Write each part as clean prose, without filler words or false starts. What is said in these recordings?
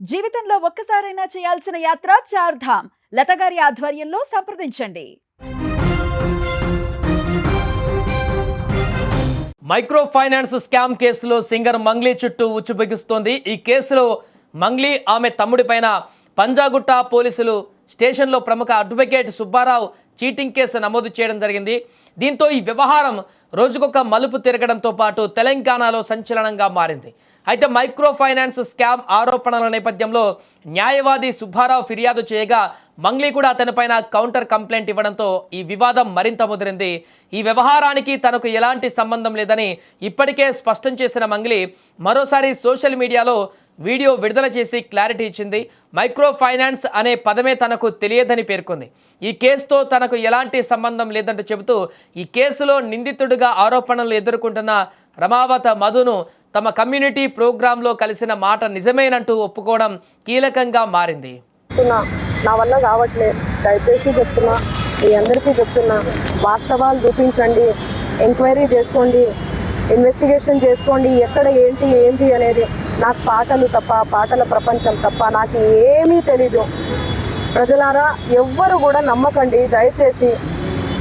జీవితంలో ఒక్కసారైనా చేయాల్సిన యాత్ర చార్ధామ్. లతగారి ఆధ్వర్యంలో సంప్రదించండి. మైక్రో ఫైనాన్స్ స్కామ్ కేసులో సింగర్ మంగ్లీ చుట్టూ ఉచ్చుబిగుస్తోంది. ఈ కేసులో మంగ్లీ ఆమె తమ్ముడి పైన పంజాగుట్ట పోలీసులు స్టేషన్లో ప్రముఖ అడ్వకేట్ సుబ్బారావు చీటింగ్ కేసు నమోదు చేయడం జరిగింది. దీంతో ఈ వ్యవహారం రోజుకొక మలుపు తిరగడంతో పాటు తెలంగాణలో సంచలనంగా మారింది. అయితే మైక్రో ఫైనాన్స్ స్కామ్ ఆరోపణల నేపథ్యంలో న్యాయవాది సుబ్బారావు ఫిర్యాదు చేయగా మంగ్లీ కూడా అతనిపైన కౌంటర్ కంప్లైంట్ ఇవ్వడంతో ఈ వివాదం మరింత ముదిరింది. ఈ వ్యవహారానికి తనకు ఎలాంటి సంబంధం లేదని ఇప్పటికే స్పష్టం చేసిన మంగ్లీ మరోసారి సోషల్ మీడియాలో వీడియో విడుదల చేసి క్లారిటీ ఇచ్చింది. మైక్రో ఫైనాన్స్ అనే పదమే తనకు తెలియదని పేర్కొంది. ఈ కేసుతో తనకు ఎలాంటి సంబంధం లేదంటూ చెబుతూ ఈ కేసులో నిందితుడిగా ఆరోపణలు ఎదుర్కొంటున్న రమావత మధును తమ కమ్యూనిటీ ప్రోగ్రాంలో కలిసిన మాట నిజమేనంటూ ఒప్పుకోవడం కీలకంగా మారింది. నా వల్ల కావట్లేదు, దయచేసి చెప్తున్నా, మీ అందరికీ చెప్తున్నా, వాస్తవాలు చూపించండి, ఎంక్వైరీ చేసుకోండి, ఇన్వెస్టిగేషన్ చేసుకోండి, ఎక్కడ ఏంటి అనేది. నాకు పాటలు తప్ప, పాటల ప్రపంచం తప్ప నాకు ఏమీ తెలీదు. ప్రజలారా ఎవ్వరు కూడా నమ్మకండి, దయచేసి.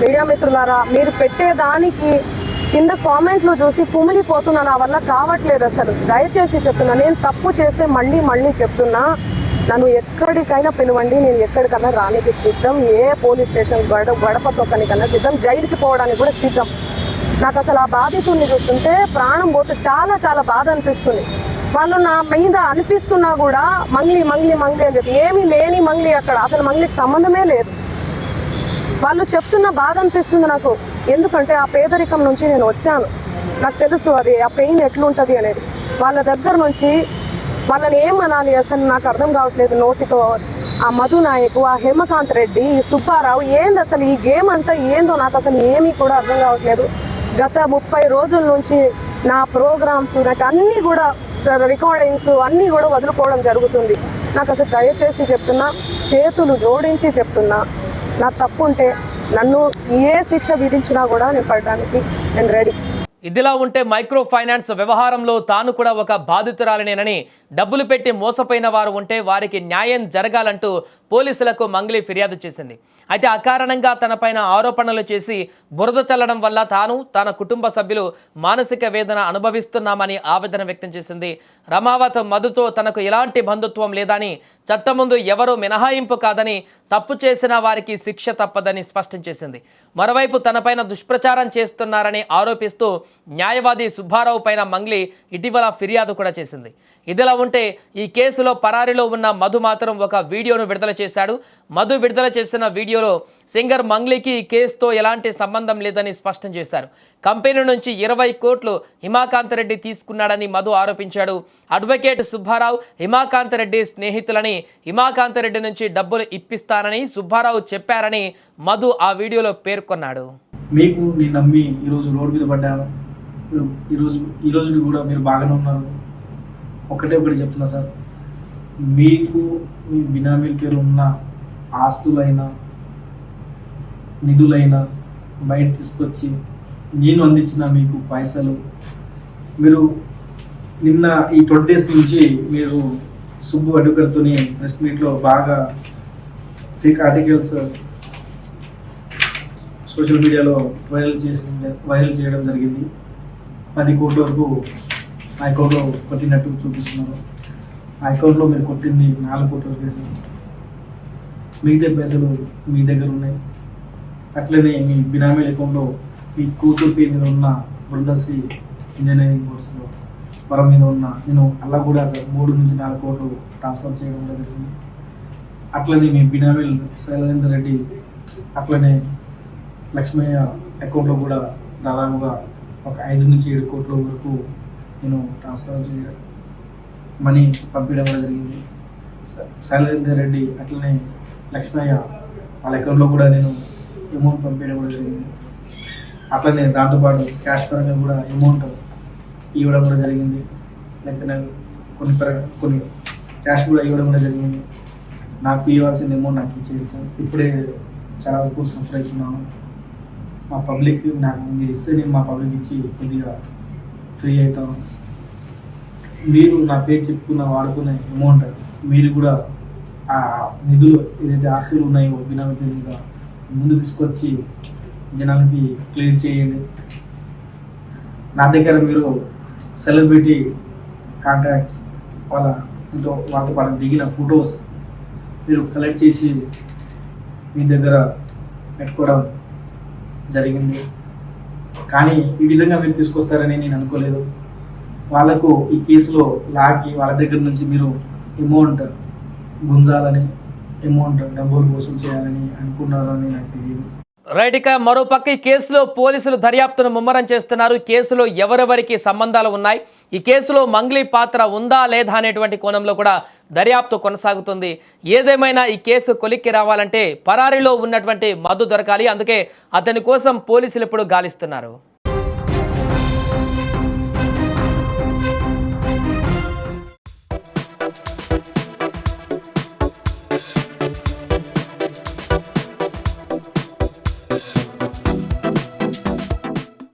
మీడియా మిత్రులారా, మీరు పెట్టేదానికి కింద కామెంట్లు చూసి కుమిలిపోతున్నా, నా వల్ల కావట్లేదు అసలు. దయచేసి చెప్తున్నా, నేను తప్పు చేస్తే మళ్ళీ చెప్తున్నా, నన్ను ఎక్కడికైనా పిలవండి, నేను ఎక్కడికన్నా రానికి సిద్ధం. ఏ పోలీస్ స్టేషన్ గడప తొక్కనికన్నా సిద్ధం, జైలుకి పోవడానికి కూడా సిద్ధం. నాకు అసలు ఆ బాధితుడిని చూస్తుంటే ప్రాణం పోతే చాలా బాధ అనిపిస్తుంది. వాళ్ళు నా మీద అనిపిస్తున్నా కూడా మంగ్లీ అని చెప్పి, ఏమీ లేని మంగ్లీ అక్కడ, అసలు మంగ్లీకి సంబంధమే లేదు. వాళ్ళు చెప్తున్న బాధ అనిపిస్తుంది నాకు. ఎందుకంటే ఆ పేదరికం నుంచి నేను వచ్చాను, నాకు తెలుసు అది ఆ పెయిన్ ఎట్లుంటుంది అనేది. వాళ్ళ దగ్గర నుంచి వాళ్ళని ఏమనాలి అసలు నాకు అర్థం కావట్లేదు నోటితో. ఆ మధు నాయకు, ఆ హేమకాంత్ రెడ్డి, ఈ సుబ్బారావు, ఏంది అసలు ఈ గేమ్ అంతా ఏందో నాకు అసలు ఏమీ కూడా అర్థం కావట్లేదు. గత 30 రోజుల నుంచి నా ప్రోగ్రామ్స్, నాకు అన్నీ కూడా రికార్డింగ్స్ అన్నీ కూడా వదులుకోవడం జరుగుతుంది. నాకు అసలు దయచేసి చెప్తున్నా, చేతులు జోడించి చెప్తున్నా, నా తప్పు ఉంటే నన్ను ఏ శిక్ష విధించినా కూడా నేను పడడానికి నేను రెడీ. ఇదిలా ఉంటే మైక్రో ఫైనాన్స్ వ్యవహారంలో తాను కూడా ఒక బాధితురాలినేనని, డబ్బులు పెట్టి మోసపోయిన వారు ఉంటే వారికి న్యాయం జరగాలంటూ పోలీసులకు మంగ్లీ ఫిర్యాదు చేసింది. అయితే అకారణంగా తనపైన ఆరోపణలు చేసి బురద చల్లడం వల్ల తాను, తన కుటుంబ సభ్యులు మానసిక వేదన అనుభవిస్తున్నామని ఆవేదన వ్యక్తం చేసింది. రమావత్ మధుతో తనకు ఎలాంటి బంధుత్వం లేదని, చట్టం ముందు ఎవరూ మినహాయింపు కాదని, తప్పు చేసిన వారికి శిక్ష తప్పదని స్పష్టం చేసింది. మరోవైపు తనపైన దుష్ప్రచారం చేస్తున్నారని ఆరోపిస్తూ న్యాయవాది సుబ్బారావు పైన మంగ్లీ ఇటీవల ఫిర్యాదు కూడా చేసింది. ఇదిలా ఉంటే ఈ కేసులో పరారీలో ఉన్న మధు మాత్రం ఒక వీడియోను విడుదల చేశాడు. మధు విడుదల చేసిన వీడియోలో సింగర్ మంగ్లీకి ఈ కేసుతో ఎలాంటి సంబంధం లేదని స్పష్టం చేశారు. కంపెనీ నుంచి 20 కోట్లు హిమాకాంత్ రెడ్డి తీసుకున్నాడని మధు ఆరోపించాడు. అడ్వకేట్ సుబ్బారావు హిమాకాంత్ రెడ్డి స్నేహితులని, హిమాకాంత్ రెడ్డి నుంచి డబ్బులు ఇప్పిస్తానని సుబ్బారావు చెప్పారని మధు ఆ వీడియోలో పేర్కొన్నాడు. మీకు నేను నమ్మి ఈరోజు రోడ్డు మీద పడ్డాను. ఈరోజు కూడా మీరు బాగానే ఉన్నారు. ఒకటి చెప్తున్నా సార్, మీకు మీ బినామీల పేరు ఉన్న ఆస్తులైనా నిధులైనా బయట తీసుకొచ్చి నేను అందించిన మీకు పైసలు, మీరు నిన్న ఈ 20 days నుంచి మీరు సుబ్బు అడ్వకేట్తో ప్రెస్ మీట్లో బాగా ఫేక్ ఆర్టికల్స్ సోషల్ మీడియాలో వైరల్ చేయడం జరిగింది. 10 కోట్ల వరకు ఆ అకౌంట్లో కొట్టినట్టు చూపిస్తున్నారు. ఆ అకౌంట్లో మీరు కొట్టింది 4 కోట్ల వరకు వేసారు. మిగతా పైసలు మీ దగ్గర ఉన్నాయి. అట్లనే మీ బినామీల అకౌంట్లో మీ కూతురు పేరు మీద ఉన్న బృందశ్రీ ఇంజనీరింగ్ కోర్సులో వరం మీద ఉన్న నేను అలా కూడా 3 నుంచి 4 కోట్లు ట్రాన్స్ఫర్ చేయడం జరిగింది. అట్లనే మీ బినామీలు శైలేందర్ రెడ్డి, అట్లనే లక్ష్మయ్య అకౌంట్లో కూడా దాదాపుగా ఒక 5 నుంచి 7 కోట్ల వరకు నేను ట్రాన్స్ఫర్ చేయడం మనీ పంపించడం కూడా జరిగింది. శైలేందర్ రెడ్డి అట్లనే లక్ష్మయ్య వాళ్ళ అకౌంట్లో కూడా నేను అమౌంట్ పంపించడం కూడా జరిగింది. అట్లనే దాంతోపాటు క్యాష్ పరంగా కూడా అమౌంట్ ఇవ్వడం కూడా జరిగింది. లేకపోతే కొన్ని క్యాష్ కూడా ఇవ్వడం కూడా జరిగింది. నాకు ఇవ్వాల్సిన అమౌంట్ నాకు ఇచ్చేది సార్. ఇప్పుడే చాలా వరకు సఫర్ అవుతున్నాను. మా పబ్లిక్ నాకు మీరు ఇస్తే నేను మా పబ్లిక్ ఇచ్చి కొద్దిగా ఫ్రీ అవుతాను. మీరు నా పేరు చెప్పుకున్న వాడుకునే అమౌంట్ మీరు కూడా ఆ నిధులు ఏదైతే ఆస్తులు ఉన్నాయో బినామీ పేరు మీద ముందు తీసుకొచ్చి జనాలకి క్లియర్ చేయండి. నా దగ్గర మీరు సెలబ్రిటీ కాంటాక్ట్స్ వాళ్ళతో పాటు దిగిన ఫొటోస్ మీరు కలెక్ట్ చేసి మీ దగ్గర పెట్టుకోవడం జరిగింది. కానీ ఈ విధంగా మీరు తీసుకొస్తారని నేను అనుకోలేదు. వాళ్ళకు ఈ కేసులో లాగి వాళ్ళ దగ్గర నుంచి మీరు అమౌంట్ గుంజాలని, అమౌంట్ డబ్బులు వసూలు చేయాలని అనుకున్నారు అని నాకు తెలియదు. రైట్, ఇక మరోపక్క ఈ కేసులో పోలీసులు దర్యాప్తును ముమ్మరం చేస్తున్నారు. ఈ కేసులో ఎవరెవరికి సంబంధాలు ఉన్నాయి, ఈ కేసులో మంగ్లీ పాత్ర ఉందా లేదా అనేటువంటి కోణంలో కూడా దర్యాప్తు కొనసాగుతుంది. ఏదేమైనా ఈ కేసు కొలిక్కి రావాలంటే పరారీలో ఉన్నటువంటి మధు దొరకాలి. అందుకే అతని కోసం పోలీసులు ఇప్పుడు గాలిస్తున్నారు.